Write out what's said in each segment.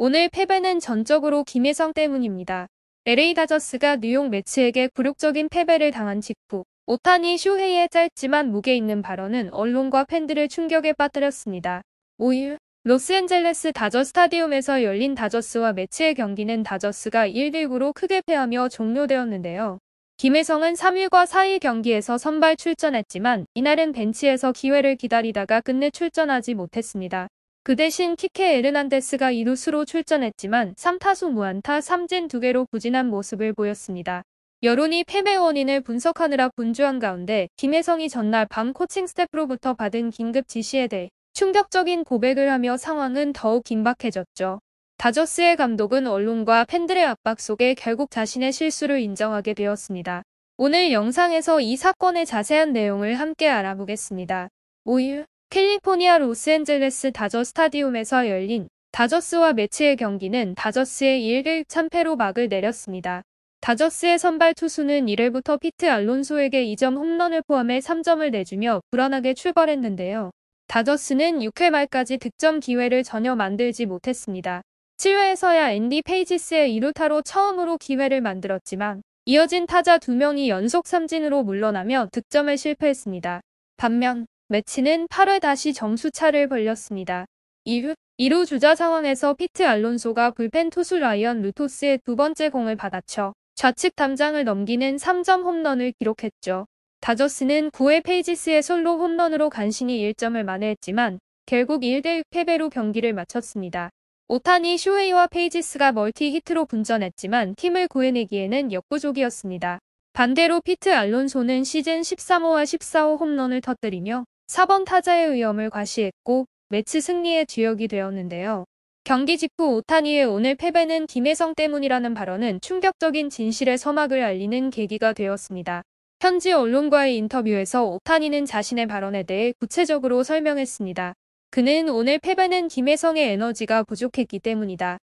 오늘 패배는 전적으로 김혜성 때문입니다. LA 다저스가 뉴욕 매츠에게 굴욕적인 패배를 당한 직후 오타니 슈헤이의 짧지만 무게 있는 발언은 언론과 팬들을 충격에 빠뜨렸습니다. 5일 로스앤젤레스 다저 스타디움에서 열린 다저스와 매츠의 경기는 다저스가 1대9로 크게 패하며 종료되었는데요. 김혜성은 3일과 4일 경기에서 선발 출전했지만 이날은 벤치에서 기회를 기다리다가 끝내 출전하지 못했습니다. 그 대신 키케 에르난데스가 이루수로 출전했지만 3타수 무안타 3진 2개로 부진한 모습을 보였습니다. 여론이 패배 원인을 분석하느라 분주한 가운데 김혜성이 전날 밤 코칭 스태프로부터 받은 긴급 지시에 대해 충격적인 고백을 하며 상황은 더욱 긴박해졌죠. 다저스의 감독은 언론과 팬들의 압박 속에 결국 자신의 실수를 인정하게 되었습니다. 오늘 영상에서 이 사건의 자세한 내용을 함께 알아보겠습니다. 5일 캘리포니아 로스앤젤레스 다저 스타디움에서 열린 다저스와 매츠의 경기는 다저스의 1대1 참패로 막을 내렸습니다. 다저스의 선발 투수는 1회부터 피트 알론소에게 2점 홈런을 포함해 3점을 내주며 불안하게 출발했는데요. 다저스는 6회 말까지 득점 기회를 전혀 만들지 못했습니다. 7회에서야 앤디 페이지스의 2루타로 처음으로 기회를 만들었지만 이어진 타자 2명이 연속 삼진으로 물러나며 득점에 실패했습니다. 반면 매치는 8회 다시 점수차를 벌렸습니다. 2루 주자 상황에서 피트 알론소가 불펜 투수 라이언 루토스의 두 번째 공을 받아쳐 좌측 담장을 넘기는 3점 홈런을 기록했죠. 다저스는 9회 페이지스의 솔로 홈런으로 간신히 1점을 만회했지만 결국 1대1 패배로 경기를 마쳤습니다. 오타니 슈헤이와 페이지스가 멀티 히트로 분전했지만 팀을 구해내기에는 역부족이었습니다. 반대로 피트 알론소는 시즌 13호와 14호 홈런을 터뜨리며 4번 타자의 위험을 과시했고 매치 승리의 주역이 되었는데요. 경기 직후 오타니의 오늘 패배는 김혜성 때문이라는 발언은 충격적인 진실의 서막을 알리는 계기가 되었습니다. 현지 언론과의 인터뷰에서 오타니는 자신의 발언에 대해 구체적으로 설명했습니다. 그는 오늘 패배는 김혜성의 에너지가 부족했기 때문이다.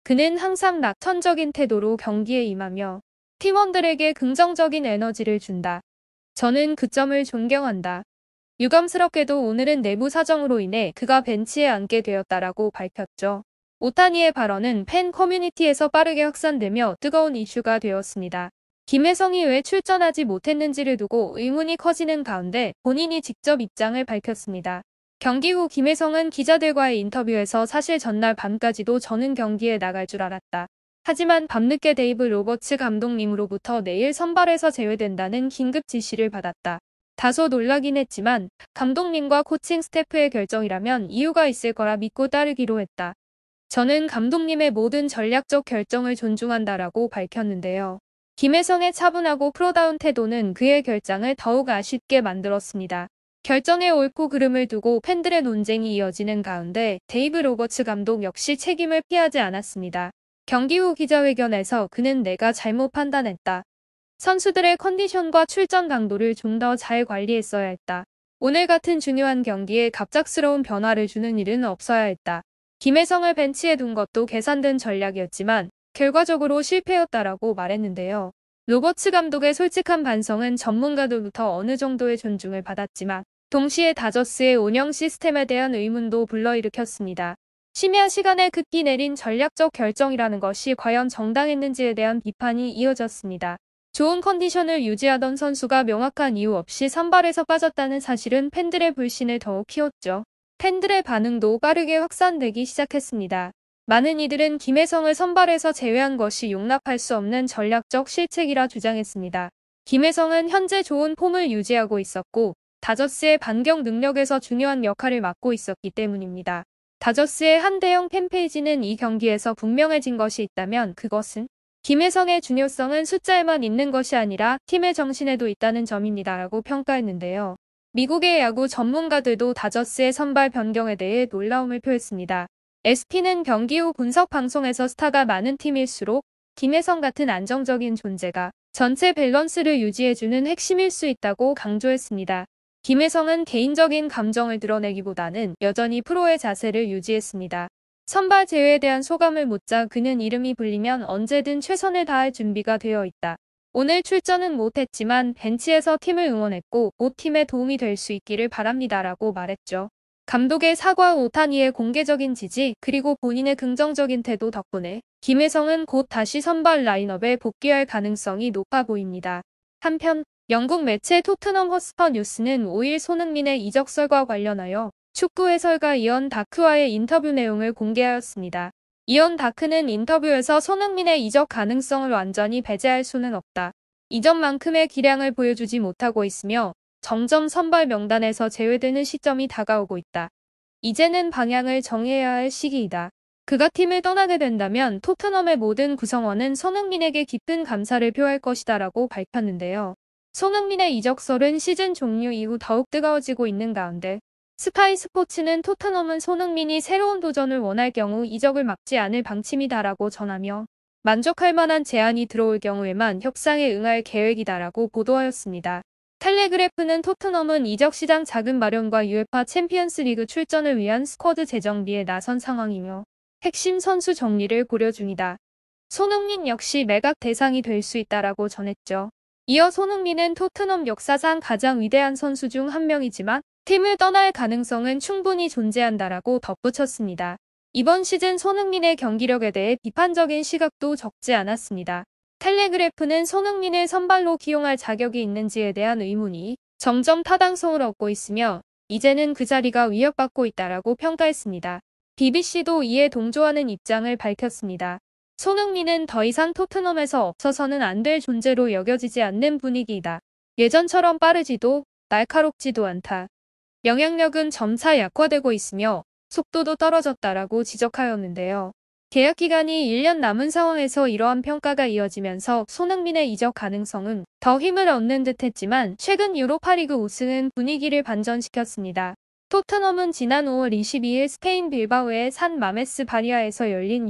그는 항상 낙천적인 태도로 경기에 임하며 팀원들에게 긍정적인 에너지를 준다. 저는 그 점을 존경한다. 유감스럽게도 오늘은 내부 사정으로 인해 그가 벤치에 앉게 되었다라고 밝혔죠. 오타니의 발언은 팬 커뮤니티에서 빠르게 확산되며 뜨거운 이슈가 되었습니다. 김혜성이 왜 출전하지 못했는지를 두고 의문이 커지는 가운데 본인이 직접 입장을 밝혔습니다. 경기 후 김혜성은 기자들과의 인터뷰에서 사실 전날 밤까지도 저는 경기에 나갈 줄 알았다. 하지만 밤늦게 데이브 로버츠 감독님으로부터 내일 선발에서 제외된다는 긴급 지시를 받았다. 다소 놀라긴 했지만 감독님과 코칭 스태프의 결정이라면 이유가 있을 거라 믿고 따르기로 했다. 저는 감독님의 모든 전략적 결정을 존중한다라고 밝혔는데요. 김혜성의 차분하고 프로다운 태도는 그의 결정을 더욱 아쉽게 만들었습니다. 결정의 옳고 그름을 두고 팬들의 논쟁이 이어지는 가운데 데이브 로버츠 감독 역시 책임을 피하지 않았습니다. 경기 후 기자회견에서 그는 내가 잘못 판단했다. 선수들의 컨디션과 출전 강도를 좀 더 잘 관리했어야 했다. 오늘 같은 중요한 경기에 갑작스러운 변화를 주는 일은 없어야 했다. 김혜성을 벤치에 둔 것도 계산된 전략이었지만 결과적으로 실패였다라고 말했는데요. 로버츠 감독의 솔직한 반성은 전문가들부터 어느 정도의 존중을 받았지만 동시에 다저스의 운영 시스템에 대한 의문도 불러일으켰습니다. 심야 시간에 급히 내린 전략적 결정이라는 것이 과연 정당했는지에 대한 비판이 이어졌습니다. 좋은 컨디션을 유지하던 선수가 명확한 이유 없이 선발에서 빠졌다는 사실은 팬들의 불신을 더욱 키웠죠. 팬들의 반응도 빠르게 확산되기 시작했습니다. 많은 이들은 김혜성을 선발에서 제외한 것이 용납할 수 없는 전략적 실책이라 주장했습니다. 김혜성은 현재 좋은 폼을 유지하고 있었고 다저스의 반격 능력에서 중요한 역할을 맡고 있었기 때문입니다. 다저스의 한 대형 팬페이지는 이 경기에서 분명해진 것이 있다면 그것은 김혜성의 중요성은 숫자에만 있는 것이 아니라 팀의 정신에도 있다는 점입니다라고 평가했는데요. 미국의 야구 전문가들도 다저스의 선발 변경에 대해 놀라움을 표했습니다. SP는 경기 후 분석 방송에서 스타가 많은 팀일수록 김혜성 같은 안정적인 존재가 전체 밸런스를 유지해주는 핵심일 수 있다고 강조했습니다. 김혜성은 개인적인 감정을 드러내기보다는 여전히 프로의 자세를 유지했습니다. 선발 제외에 대한 소감을 묻자 그는 이름이 불리면 언제든 최선을 다할 준비가 되어 있다. 오늘 출전은 못했지만 벤치에서 팀을 응원했고 곧 팀에 도움이 될 수 있기를 바랍니다라고 말했죠. 감독의 사과, 오타니의 공개적인 지지, 그리고 본인의 긍정적인 태도 덕분에 김혜성은 곧 다시 선발 라인업에 복귀할 가능성이 높아 보입니다. 한편 영국 매체 토트넘 허스퍼 뉴스는 5일 손흥민의 이적설과 관련하여 축구 해설가 이언 다크와의 인터뷰 내용을 공개하였습니다. 이언 다크는 인터뷰에서 손흥민의 이적 가능성을 완전히 배제할 수는 없다. 이전만큼의 기량을 보여주지 못하고 있으며 점점 선발 명단에서 제외되는 시점이 다가오고 있다. 이제는 방향을 정해야 할 시기이다. 그가 팀을 떠나게 된다면 토트넘의 모든 구성원은 손흥민에게 깊은 감사를 표할 것이다 라고 밝혔는데요. 손흥민의 이적설은 시즌 종료 이후 더욱 뜨거워지고 있는 가운데 스카이 스포츠는 토트넘은 손흥민이 새로운 도전을 원할 경우 이적을 막지 않을 방침이다라고 전하며 만족할 만한 제안이 들어올 경우에만 협상에 응할 계획이다라고 보도하였습니다. 텔레그래프는 토트넘은 이적 시장 자금 마련과 UEFA 챔피언스 리그 출전을 위한 스쿼드 재정비에 나선 상황이며 핵심 선수 정리를 고려 중이다. 손흥민 역시 매각 대상이 될 수 있다라고 전했죠. 이어 손흥민은 토트넘 역사상 가장 위대한 선수 중 한 명이지만 팀을 떠날 가능성은 충분히 존재한다라고 덧붙였습니다. 이번 시즌 손흥민의 경기력에 대해 비판적인 시각도 적지 않았습니다. 텔레그래프는 손흥민을 선발로 기용할 자격이 있는지에 대한 의문이 점점 타당성을 얻고 있으며 이제는 그 자리가 위협받고 있다라고 평가했습니다. BBC도 이에 동조하는 입장을 밝혔습니다. 손흥민은 더 이상 토트넘에서 없어서는 안 될 존재로 여겨지지 않는 분위기이다. 예전처럼 빠르지도 날카롭지도 않다. 영향력은 점차 약화되고 있으며 속도도 떨어졌다라고 지적하였는데요. 계약 기간이 1년 남은 상황에서 이러한 평가가 이어지면서 손흥민의 이적 가능성은 더 힘을 얻는 듯했지만 최근 유로파리그 우승은 분위기를 반전시켰습니다. 토트넘은 지난 5월 22일 스페인 빌바오의 산 마메스 바리아에서 열린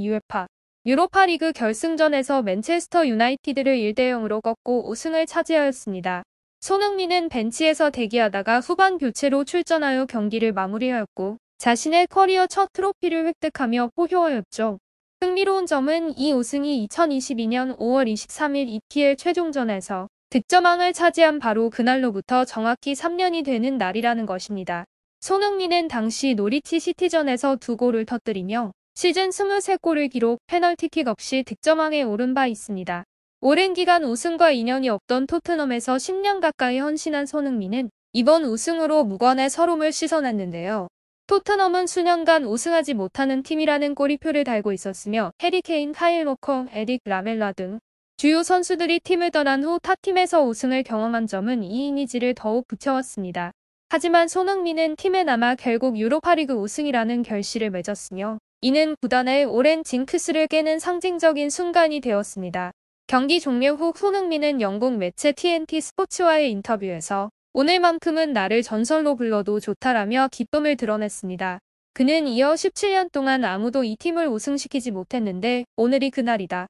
유로파리그 결승전에서 맨체스터 유나이티드를 1대0으로 꺾고 우승을 차지하였습니다. 손흥민은 벤치에서 대기하다가 후반 교체로 출전하여 경기를 마무리하였고 자신의 커리어 첫 트로피를 획득하며 포효하였죠. 흥미로운 점은 이 우승이 2022년 5월 23일 EPL 최종전에서 득점왕을 차지한 바로 그날로부터 정확히 3년이 되는 날이라는 것입니다. 손흥민은 당시 노리치 시티전에서 2골을 터뜨리며 시즌 23골을 기록, 페널티킥 없이 득점왕에 오른 바 있습니다. 오랜 기간 우승과 인연이 없던 토트넘에서 10년 가까이 헌신한 손흥민은 이번 우승으로 무관의 서름을 씻어냈는데요. 토트넘은 수년간 우승하지 못하는 팀이라는 꼬리표를 달고 있었으며 해리 케인, 카일 워커, 에릭 라멜라 등 주요 선수들이 팀을 떠난 후 타팀에서 우승을 경험한 점은 이 이미지를 더욱 붙여왔습니다. 하지만 손흥민은 팀에 남아 결국 유로파리그 우승이라는 결실을 맺었으며 이는 구단의 오랜 징크스를 깨는 상징적인 순간이 되었습니다. 경기 종료 후 손흥민은 영국 매체 TNT 스포츠와의 인터뷰에서 오늘만큼은 나를 전설로 불러도 좋다라며 기쁨을 드러냈습니다. 그는 이어 17년 동안 아무도 이 팀을 우승시키지 못했는데 오늘이 그날이다.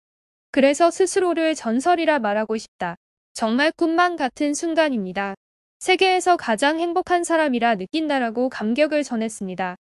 그래서 스스로를 전설이라 말하고 싶다. 정말 꿈만 같은 순간입니다. 세계에서 가장 행복한 사람이라 느낀다라고 감격을 전했습니다.